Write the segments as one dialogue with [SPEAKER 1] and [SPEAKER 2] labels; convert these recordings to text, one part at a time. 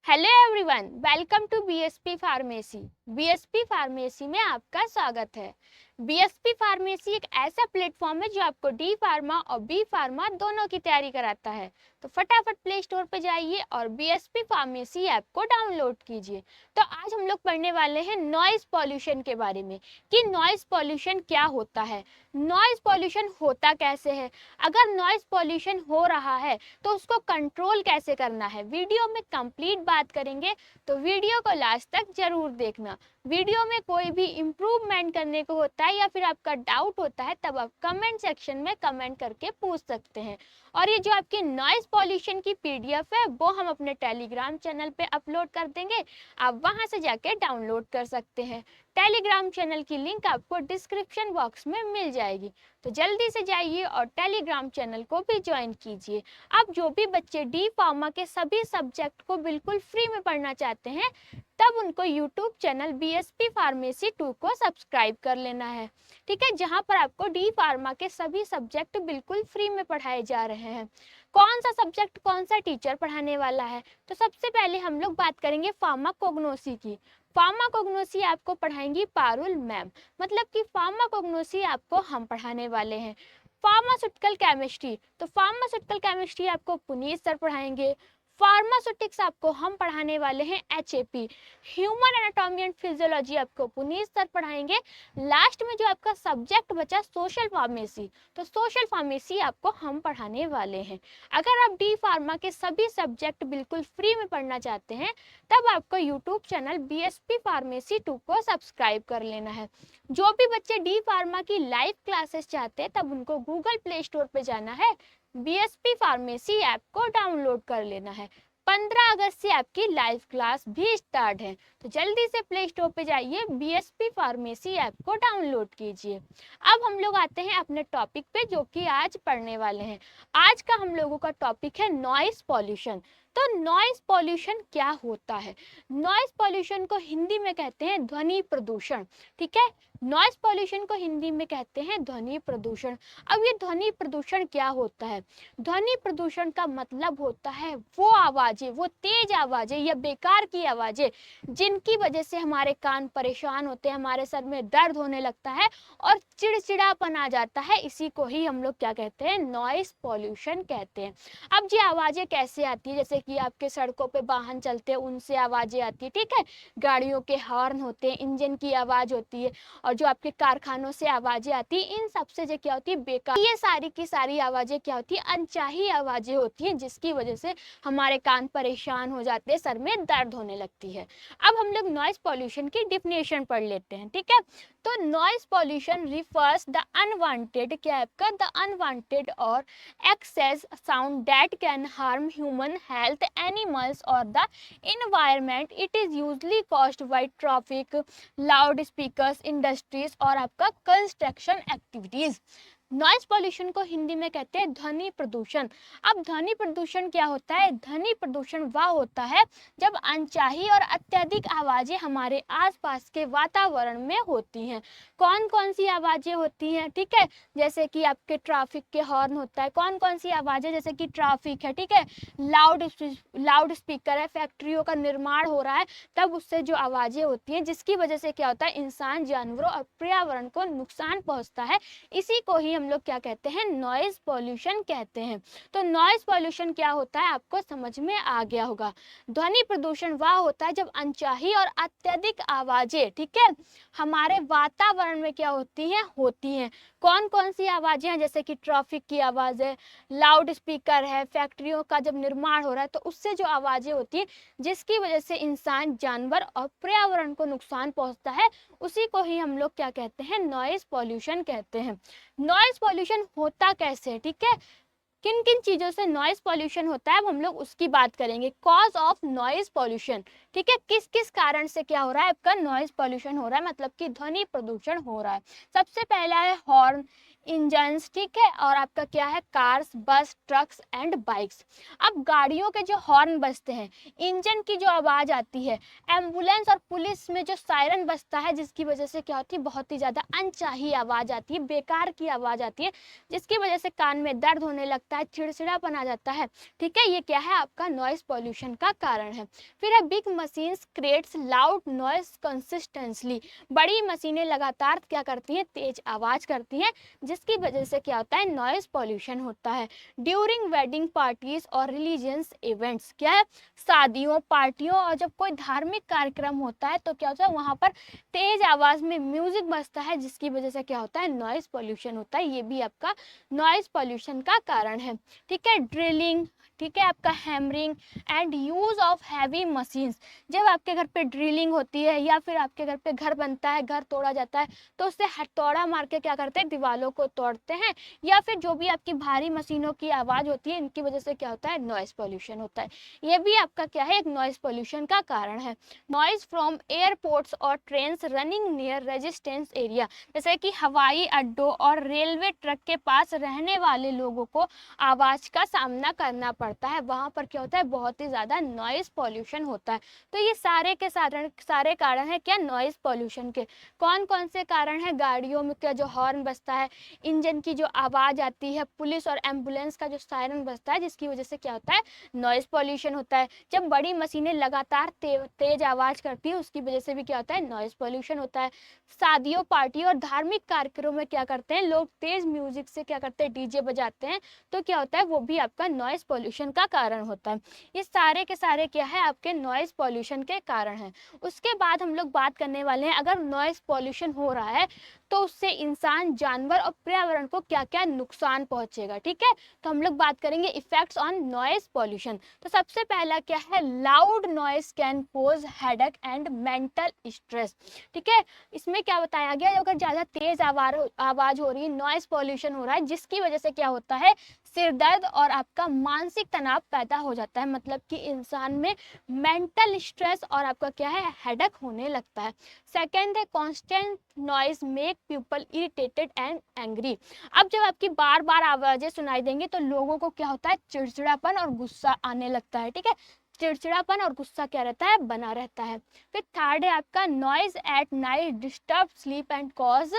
[SPEAKER 1] Hello everyone, welcome to BSP pharmacy. BSP pharmacy में आपका स्वागत है। बीएसपी फार्मेसी एक ऐसा प्लेटफॉर्म है जो आपको डी फार्मा और बी फार्मा दोनों की तैयारी कराता है। तो फटाफट प्ले स्टोर पे जाइए और बीएसपी फार्मेसी ऐप को डाउनलोड कीजिए। तो आज हम लोग पढ़ने वाले हैं नॉइज पॉल्यूशन के बारे में कि नॉइज पॉल्यूशन क्या होता है, नॉइज पॉल्यूशन होता कैसे है, अगर नॉइज पॉल्यूशन हो रहा है तो उसको कंट्रोल कैसे करना है। वीडियो में कंप्लीट बात करेंगे, तो वीडियो को लास्ट तक जरूर देखना। वीडियो में कोई भी इम्प्रूवमेंट करने को होता है या फिर आपका डाउट होता है तब आप कमेंट सेक्शन में कमेंट करके पूछ सकते हैं। और ये जो आपकी नॉइज पॉल्यूशन की पीडीएफ है वो हम अपने टेलीग्राम चैनल पे अपलोड कर देंगे, आप वहां से जाके डाउनलोड कर सकते हैं। टेलीग्राम चैनल की लिंक आपको डिस्क्रिप्शन बॉक्स में मिल जाएगी, तो जल्दी से जाइए और टेलीग्राम चैनल को भी ज्वाइन कीजिए। अब जो भी बच्चे डी फार्मा के सभी सब्जेक्ट को बिल्कुल फ्री में पढ़ना चाहते हैं तब उनको यूट्यूब चैनल बीएसपी फार्मेसी 2 को सब्सक्राइब कर लेना है, ठीक है, जहां पर आपको डी फार्मा के सभी सब्जेक्ट बिल्कुल फ्री में पढ़ाए जा रहे हैं। कौन सा सब्जेक्ट कौन सा टीचर पढ़ाने वाला है, तो सबसे पहले हम लोग बात करेंगे फार्माकोग्नोसी की। फार्माकोग्नोसी आपको पढ़ाएंगी पारुल मैम, मतलब कि फार्माकोग्नोसी आपको हम पढ़ाने वाले हैं। फार्मास्यूटिकल केमिस्ट्री, तो फार्मास्यूटिकल केमिस्ट्री आपको पुनीत सर पढ़ाएंगे। फार्मास्यूटिक्स आपको हम पढ़ाने वाले हैं HAP. Human anatomy and physiology आपको पुनीत सर पढ़ाएंगे। लास्ट में जो आपका सब्जेक्ट बचा सोशल फार्मेसी, तो सोशल फार्मेसी आपको हम पढ़ाने वाले हैं। अगर आप डी फार्मा के सभी सब्जेक्ट बिल्कुल फ्री में पढ़ना चाहते हैं तब आपको यूट्यूब चैनल बीएसपी फार्मेसी 2 को सब्सक्राइब कर लेना है। जो भी बच्चे डी फार्मा की लाइव क्लासेस चाहते हैं तब उनको गूगल प्ले स्टोर पे जाना है, बीएसपी फार्मेसी ऐप को डाउनलोड कर लेना है। 15 अगस्त से आपकी लाइव क्लास भी स्टार्ट है, तो जल्दी से प्ले स्टोर पे जाइए, बीएसपी फार्मेसी ऐप को डाउनलोड कीजिए। अब हम लोग आते हैं अपने टॉपिक पे जो कि आज पढ़ने वाले हैं। आज का हम लोगों का टॉपिक है नॉइज पॉल्यूशन। तो नॉइज पॉल्यूशन क्या होता है? नॉइज पॉल्यूशन को हिंदी में कहते हैं ध्वनि प्रदूषण, ठीक है। नॉइज पॉल्यूशन को हिंदी में कहते हैं ध्वनि प्रदूषण। अब ये ध्वनि प्रदूषण क्या होता है? ध्वनि प्रदूषण का मतलब होता है वो आवाजें, वो तेज आवाजें या बेकार की आवाजें जिनकी वजह से हमारे कान परेशान होते हैं, हमारे सर में दर्द होने लगता है और चिड़चिड़ापन आ जाता है। इसी को ही हम लोग क्या कहते हैं? नॉइज पॉल्यूशन कहते हैं। अब ये आवाजें कैसे आती है? जैसे कि आपके सड़कों पे वाहन चलते हैं उनसे आवाजें आती है, ठीक है। गाड़ियों के हॉर्न होते हैं, इंजन की आवाज होती है, और जो आपके कारखानों से आवाजें आती है, इन सबसे जो क्या होती है? बेकार, ये सारी की सारी आवाजें क्या होती है? अनचाही आवाजें होती हैं जिसकी वजह से हमारे कान परेशान हो जाते हैं, सर में दर्द होने लगती है। अब हम लोग नॉइज पॉल्यूशन की डिफिनेशन पढ़ लेते हैं, ठीक है। तो noise pollution refers the unwanted, क्या है आपका? द अनवांटेड और excess sound that can harm human health, animals or the environment. It is usually caused by traffic, loudspeakers, industries और आपका कंस्ट्रक्शन एक्टिविटीज। नॉइज पॉल्यूशन को हिंदी में कहते हैं ध्वनि प्रदूषण। अब ध्वनि प्रदूषण क्या होता है? ध्वनि प्रदूषण वह होता है जब अनचाही और अत्यधिक आवाजें हमारे आसपास के वातावरण में होती हैं। कौन कौन सी आवाजें होती हैं, ठीक है? जैसे कि आपके ट्रैफिक के हॉर्न होता है। कौन कौन सी आवाजें? जैसे कि ट्रैफिक है, ठीक है, लाउड स्पीकर है, फैक्ट्रियों का निर्माण हो रहा है तब उससे जो आवाजें होती हैं जिसकी वजह से क्या होता है? इंसान, जानवरों और पर्यावरण को नुकसान पहुंचता है। इसी को ही हम लोग क्या कहते हैं? नॉइज पॉल्यूशन कहते हैं। तो नॉइज पॉल्यूशन क्या होता है आपको समझ में आ गया होगा। ध्वनि प्रदूषण वह होता है जब अनचाही और अत्यधिक आवाजें, ठीक है, हमारे वातावरण में क्या होती हैं। कौन कौन सी आवाजें हैं? जैसे कि ट्रैफिक की आवाज है, लाउड स्पीकर है, फैक्ट्रियों का जब निर्माण हो रहा है तो उससे जो आवाजें होती है जिसकी वजह से इंसान, जानवर और पर्यावरण को नुकसान पहुंचता है, उसी को ही हम लोग क्या कहते हैं? नॉइज पॉल्यूशन कहते हैं। नॉइज पॉल्यूशन होता कैसे है, ठीक है, किन किन चीजों से नॉइज पॉल्यूशन होता है, अब हम लोग उसकी बात करेंगे। कॉज ऑफ नॉइज पॉल्यूशन, ठीक है, किस किस कारण से क्या हो रहा है आपका? नॉइज पॉल्यूशन हो रहा है, मतलब कि ध्वनि प्रदूषण हो रहा है। सबसे पहला है हॉर्न, इंजन्स, ठीक है, और आपका क्या है कार्स, बस, ट्रक्स एंड बाइक्स। अब गाड़ियों के जो हॉर्न बजते हैं, इंजन की जो आवाज़ आती है, एम्बुलेंस और पुलिस में जो सायरन बजता है, जिसकी वजह से क्या होती है बहुत ही ज़्यादा अनचाही आवाज़ आती है, बेकार की आवाज़ आती है, जिसकी वजह से कान में दर्द होने लगता है, चिड़चिड़ापन आ जाता है, ठीक है। ये क्या है आपका नॉइस पॉल्यूशन का कारण है। फिर है big machines creates loud noise consistently. बड़ी मशीनें लगातार क्या करती हैं, तेज आवाज़ करती हैं, जिसकी वजह से क्या होता है नॉइस पॉल्यूशन होता है। ड्यूरिंग वेडिंग पार्टीज और रिलीजियस इवेंट्स, क्या है शादियों, पार्टियों और जब कोई धार्मिक कार्यक्रम होता है तो क्या होता है वहाँ पर तेज आवाज़ में म्यूजिक बजता है, जिसकी वजह से क्या होता है नॉइस पॉल्यूशन होता है। ये भी आपका नॉइस पॉल्यूशन का कारण है, ठीक है। ड्रिलिंग, ठीक है, आपका hammering and use of heavy machines. जब आपके घर पे ड्रिलिंग होती है या फिर आपके घर पे घर बनता है, घर तोड़ा जाता है, तो उससे हथौड़ा मार के क्या करते हैं दीवारों को तोड़ते हैं, या फिर जो भी आपकी भारी मशीनों की आवाज़ होती है, इनकी वजह से क्या होता है नॉइस पॉल्यूशन होता है। ये भी आपका क्या है एक नॉइस पॉल्यूशन का कारण है। नॉइस फ्रॉम एयरपोर्ट्स और trains running near resistance area, जैसे कि हवाई अड्डों और रेलवे ट्रैक के पास रहने वाले लोगों को आवाज़ का सामना करना पड़ता है, वहाँ पर क्या होता है बहुत ही ज़्यादा नॉइस पॉल्यूशन होता है। तो ये सारे के सारे कारण है क्या नॉइस पॉल्यूशन के। कौन कौन से कारण है, गाड़ियों में क्या जो हॉर्न बजता है, इंजन की जो आवाज़ आती है, पुलिस और एम्बुलेंस का जो सायरन बजता है, जिसकी वजह से क्या होता है नॉइस पॉल्यूशन होता है। जब बड़ी मशीनें लगातार तेज आवाज़ करती है, उसकी वजह से भी क्या होता है नॉइस पॉल्यूशन होता है। शादियों, पार्टी और धार्मिक कार्यक्रमों में क्या करते हैं लोग तेज म्यूजिक से क्या करते हैं डीजे बजाते हैं, तो क्या होता है वो भी आपका नॉइस पॉल्यूशन का कारण होता है। ये सारे के सारे क्या है आपके नॉइस पॉल्यूशन के कारण हैं। उसके बाद हम लोग बात करने वाले हैं अगर नॉइस पॉल्यूशन हो रहा है तो उससे इंसान, जानवर और पर्यावरण को क्या क्या नुकसान पहुंचेगा, ठीक है। तो हम लोग बात करेंगे इफेक्ट्स ऑन नॉइस पॉल्यूशन। तो सबसे पहला क्या है, loud noise can cause headache and mental stress, ठीक है। इसमें क्या बताया गया, अगर ज़्यादा तेज आवाज़ हो रही है, नॉइस पॉल्यूशन हो रहा है, जिसकी वजह से क्या होता है सिर दर्द और आपका मानसिक तनाव पैदा हो जाता है, मतलब कि इंसान में मेंटल स्ट्रेस और आपका क्या है हेडेक होने लगता है। सेकेंड है constant noise make people irritated and angry. अब जब आपकी बार बार आवाज़ें सुनाई देंगी तो लोगों को क्या होता है चिड़चिड़ापन और गुस्सा आने लगता है, ठीक है। चिड़चिड़ापन और गुस्सा क्या रहता है बना रहता है। फिर थर्ड है आपका noise at night disturb sleep and cause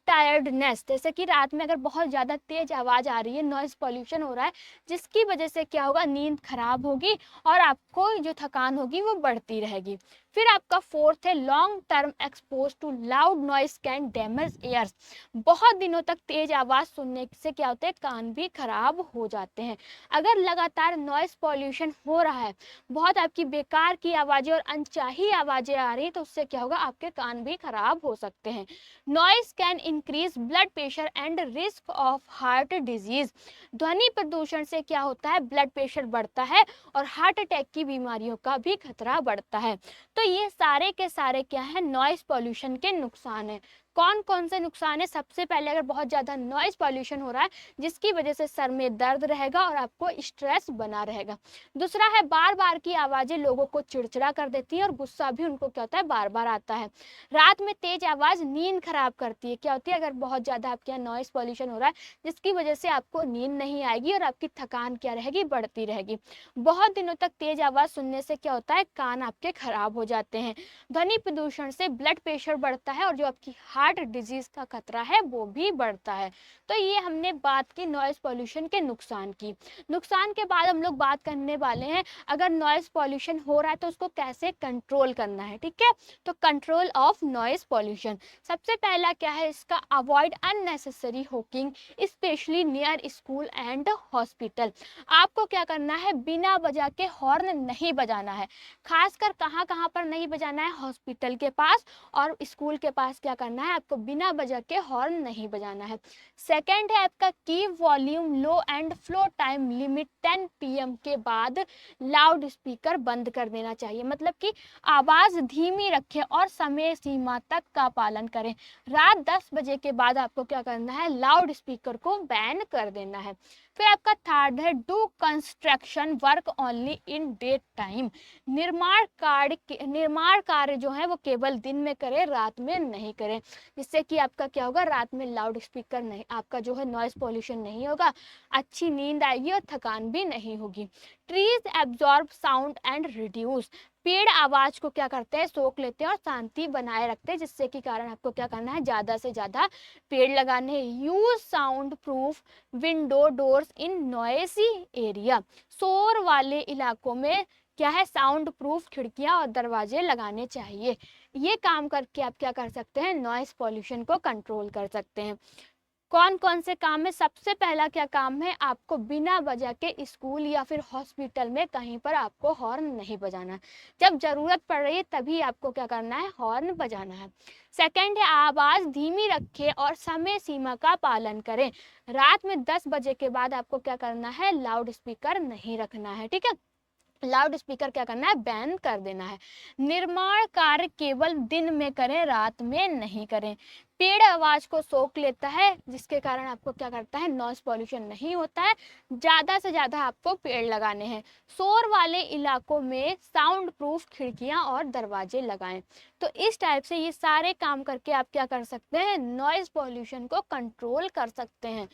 [SPEAKER 1] tiredness, जैसे कि रात में अगर बहुत ज़्यादा तेज आवाज़ आ रही है, नॉइज़ पॉल्यूशन हो रहा है, जिसकी वजह से क्या होगा नींद खराब होगी और आपको जो थकान होगी वो बढ़ती रहेगी। फिर आपका फोर्थ है long term expose to loud noise can damage ears. बहुत दिनों तक तेज आवाज़ सुनने से क्या होता है कान भी खराब हो जाते हैं। अगर लगातार नॉइस पॉल्यूशन हो रहा है, बहुत आपकी बेकार की आवाज़ें और अनचाही आवाज़ें आ रही हैं, तो उससे क्या होगा आपके कान भी खराब हो सकते हैं। Noise can increase blood pressure and risk of heart disease. ध्वनि प्रदूषण से क्या होता है ब्लड प्रेशर बढ़ता है और हार्ट अटैक की बीमारियों का भी खतरा बढ़ता है। तो ये सारे के सारे क्या है नॉइस पॉल्यूशन के नुकसान है। कौन कौन से नुकसान है, सबसे पहले अगर बहुत ज़्यादा नॉइस पॉल्यूशन हो रहा है जिसकी वजह से सर में दर्द रहेगा और आपको स्ट्रेस बना रहेगा। दूसरा है बार बार की आवाज़ें लोगों को चिड़चिड़ा कर देती है और गुस्सा भी उनको क्या होता है बार बार आता है। रात में तेज आवाज़ नींद खराब करती है, क्या होती है अगर बहुत ज़्यादा आपके यहाँ नॉइस पॉल्यूशन हो रहा है जिसकी वजह से आपको नींद नहीं आएगी और आपकी थकान क्या रहेगी बढ़ती रहेगी। बहुत दिनों तक तेज आवाज़ सुनने से क्या होता है कान आपके खराब हो जाते हैं। ध्वनि प्रदूषण से ब्लड प्रेशर बढ़ता है और जो आपकी हार्ट डिजीज का खतरा है वो भी बढ़ता है। तो ये हमने बात की नॉइस पॉल्यूशन के नुकसान की। नुकसान के बाद हम लोग बात करने वाले हैं अगर नॉइस पॉल्यूशन हो रहा है तो उसको कैसे कंट्रोल करना है, ठीक है। तो कंट्रोल ऑफ नॉइस पॉल्यूशन, सबसे पहला क्या है इसका avoid unnecessary Hawking specially near school and hospital. आपको क्या करना है बिना वजह के हॉर्न नहीं बजाना है, खासकर कहाँ कहाँ पर नहीं बजाना है, हॉस्पिटल के पास और स्कूल के पास क्या करना है आपको बिना वजह के हॉर्न नहीं बजाना है। सेकंड है आपका keep volume low and flow time limit 10 PM के बाद लाउड स्पीकर बंद कर देना चाहिए, मतलब कि आवाज़ धीमी रखें और समय सीमा तक का पालन करें। रात 10 बजे के बाद आपको क्या करना है लाउड स्पीकर को बैन कर देना है। फिर आपका थर्ड है do construction work only in day time. निर्माण कार्य जो है वो केवल दिन में करें, रात में नहीं करें, जिससे कि आपका क्या होगा, रात में लाउड स्पीकर नहीं, आपका जो है नॉइज पॉल्यूशन नहीं होगा, अच्छी नींद आएगी और थकान भी नहीं होगी। Trees absorb sound and reduce. पेड़ आवाज को क्या करते हैं, सोख लेते हैं और शांति बनाए रखते हैं, जिससे कि कारण आपको क्या करना है, ज्यादा से ज्यादा पेड़ लगाने हैं। Use sound proof window doors इन नॉइसी एरिया। शोर वाले इलाकों में क्या है, साउंड प्रूफ खिड़कियां और दरवाजे लगाने चाहिए। ये काम करके आप क्या कर सकते हैं, नॉइस पॉल्यूशन को कंट्रोल कर सकते हैं। कौन कौन से काम है, सबसे पहला क्या काम है, आपको बिना वजह के स्कूल या फिर हॉस्पिटल में कहीं पर आपको हॉर्न नहीं बजाना। जब जरूरत पड़ रही है तभी आपको क्या करना है, हॉर्न बजाना है। सेकंड है आवाज धीमी रखें और समय सीमा का पालन करें। रात में 10 बजे के बाद आपको क्या करना है, लाउड स्पीकर नहीं रखना है, ठीक है, लाउड स्पीकर क्या करना है, बैन कर देना है। निर्माण कार्य केवल दिन में करें, रात में नहीं करें। पेड़ आवाज को सोख लेता है, जिसके कारण आपको क्या करता है, नॉइस पॉल्यूशन नहीं होता है। ज्यादा से ज्यादा आपको पेड़ लगाने हैं। शोर वाले इलाकों में साउंड प्रूफ खिड़कियां और दरवाजे लगाएं। तो इस टाइप से ये सारे काम करके आप क्या कर सकते हैं, नॉइस पॉल्यूशन को कंट्रोल कर सकते हैं।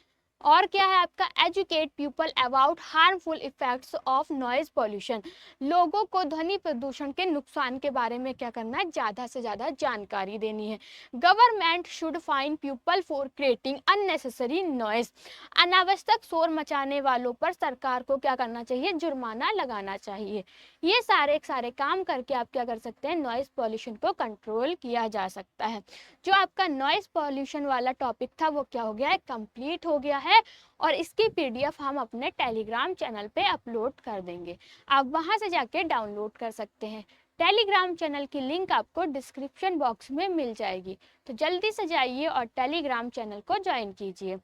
[SPEAKER 1] और क्या है आपका, educate people about harmful effects of noise pollution. लोगों को ध्वनि प्रदूषण के नुकसान के बारे में क्या करना है, ज़्यादा से ज़्यादा जानकारी देनी है। Government should fine people for creating unnecessary noise. अनावश्यक शोर मचाने वालों पर सरकार को क्या करना चाहिए, जुर्माना लगाना चाहिए। ये सारे काम करके आप क्या कर सकते हैं, नॉइज पॉल्यूशन को कंट्रोल किया जा सकता है। जो आपका नॉइज पॉल्यूशन वाला टॉपिक था वो क्या हो गया है, कंप्लीट हो गया है। और इसकी पीडीएफ हम अपने टेलीग्राम चैनल पे अपलोड कर देंगे, आप वहां से जाके डाउनलोड कर सकते हैं। टेलीग्राम चैनल की लिंक आपको डिस्क्रिप्शन बॉक्स में मिल जाएगी, तो जल्दी से जाइए और टेलीग्राम चैनल को ज्वाइन कीजिए।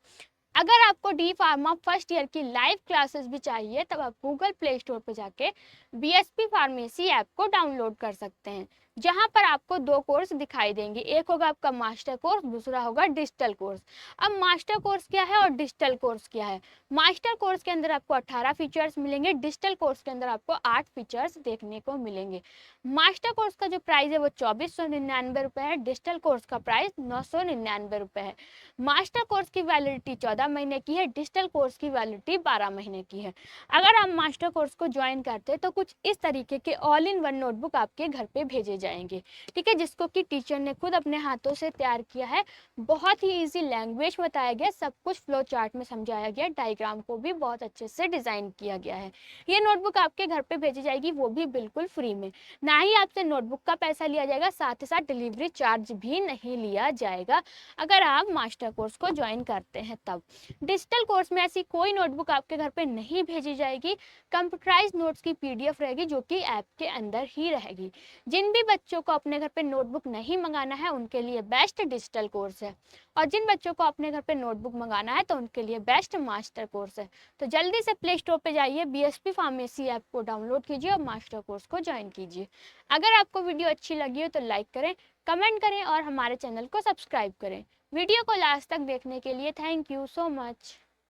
[SPEAKER 1] अगर आपको डी फार्मा फर्स्ट ईयर की लाइव क्लासेस भी चाहिए तब आप गूगल प्ले स्टोर पर जाके बीएसपी फार्मेसी ऐप को डाउनलोड कर सकते हैं, जहां पर आपको 2 कोर्स दिखाई देंगे, एक होगा आपका मास्टर कोर्स, दूसरा होगा डिजिटल कोर्स। अब मास्टर कोर्स क्या है और डिजिटल कोर्स क्या है। मास्टर कोर्स के अंदर आपको 18 फीचर्स मिलेंगे, डिजिटल कोर्स के अंदर आपको 8 फीचर्स देखने को मिलेंगे। मास्टर कोर्स का जो प्राइस है वो 2499 रुपये है, डिजिटल कोर्स का प्राइस 999 रुपये है। मास्टर कोर्स की वैलिडिटी 14 महीने की है, डिजिटल कोर्स की वैलिडिटी 12 महीने की है। अगर आप मास्टर कोर्स को ज्वाइन करते हैं तो कुछ इस तरीके के ऑल इन वन नोटबुक आपके घर पे भेजे जाएंगे, ठीक है, जिसको कि टीचर ने खुद अपने हाथों से तैयार किया है। बहुत ही इजी लैंग्वेज बताया गया, सब कुछ फ्लो चार्ट में समझाया गया, डायग्राम को भी बहुत अच्छे से डिजाइन किया गया है। ये नोटबुक आपके घर पे भेजी जाएगी, वो भी बिल्कुल फ्री में। ना ही आपसे नोटबुक का पैसा लिया जाएगा, साथ ही साथ डिलीवरी चार्ज भी नहीं लिया जाएगा अगर आप मास्टर कोर्स को ज्वाइन करते हैं तब। डिजिटल कोर्स में ऐसी कोई नोटबुक आपके घर पे नहीं भेजी जाएगी, कंप्यूटराइज नोट्स की पीडीएफ रहेगी जो कि ऐप के अंदर ही रहेगी। जिन भी बच्चों को अपने घर पे नोटबुक नहीं मंगाना है उनके लिए बेस्ट डिजिटल कोर्स है, और जिन बच्चों को अपने घर पे नोटबुक मंगाना है तो उनके लिए बेस्ट मास्टर कोर्स है। तो जल्दी से प्ले स्टोर पे जाइए, बीएसपी फार्मेसी ऐप को डाउनलोड कीजिए और मास्टर कोर्स को ज्वाइन कीजिए। अगर आपको वीडियो अच्छी लगी हो तो लाइक करें, कमेंट करें और हमारे चैनल को सब्सक्राइब करें। वीडियो को लास्ट तक देखने के लिए थैंक यू सो मच।